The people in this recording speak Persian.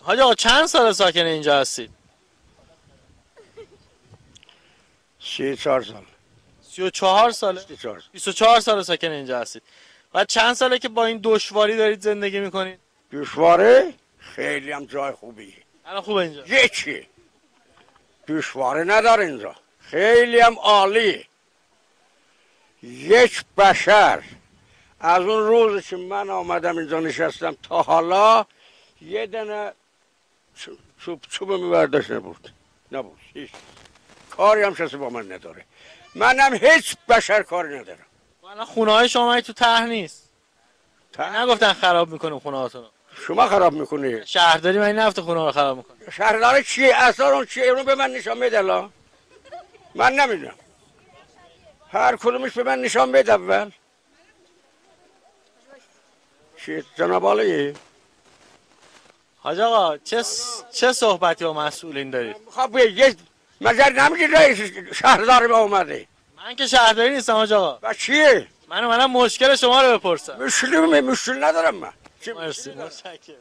حاج آقا چند سال ساکن اینجا هستید؟ 34 سال. 34 ساله؟ 34. 24 سال ساکن اینجا هستید. بعد چند ساله که با این دشواری دارید زندگی میکنید؟ دشواره؟ خیلی هم جای خوبیه. الان خوبه اینجا؟ یکی دشواره نداره اینجا، خیلی هم عالی. یک بشر از اون روز که من آمدم اینجا نشستم تا حالا یه دونه چوب میبرداشت نبود هیچ کاری هم کسی با من نداره. منم هیچ بشر کاری ندارم. الان خونه های شما تو طرح نیست؟ نگفتن خراب میکنیم خونه هاتونو؟ شما خراب میکنی. شهرداری من نفت خونه رو خراب میکنه. شهرداری چیه؟ اصلا اون چیه؟ اونو به من نشان بده. من نمیدونم. هر کدومش به من نشان بده اول. چی جناب عالی؟ حاج آقا چه صحبتی با مسئولین دارید؟ خب یه مگر نمیگی رئیس شهرداری به اومده؟ من که شهرداری نیستم حاج آقا. و چیه؟ من اومدم مشکل شما رو بپرسم. مشکل ندارم من. مرسی. متشکرم.